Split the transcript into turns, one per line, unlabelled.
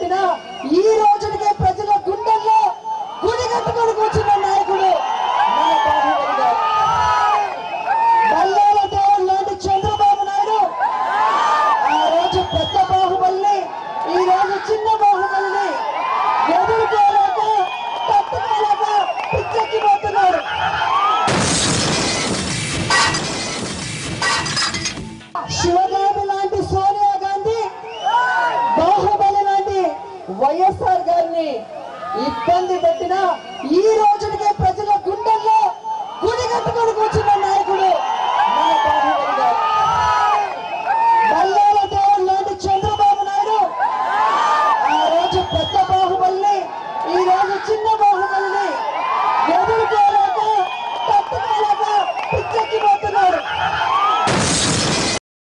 పెట్టినా ఈ రోజుకే ప్రజల గుండెల్లో గుడి కట్టుకొని కూర్చున్న నాయకుడు మన బాహుబలి గారు. బల్లాల దేవుడు లాంటి చంద్రబాబు నాయుడు ఆ రోజు పెద్ద బాహుబలిని, ఈ రోజు చిన్న బాహుబలిని ఎదుర్కోలేక తట్టుకోలేక పిచ్చెక్కిపోతున్నాడు. శివగామి లాంటి సోనియా గాంధీ బాహుబలి లాంటి వైఎస్ఆర్ గారిని ఇబ్బంది పెట్టినా ఈ రోజుకే ప్రజల గుండెల్లో గుడి కట్టుకొని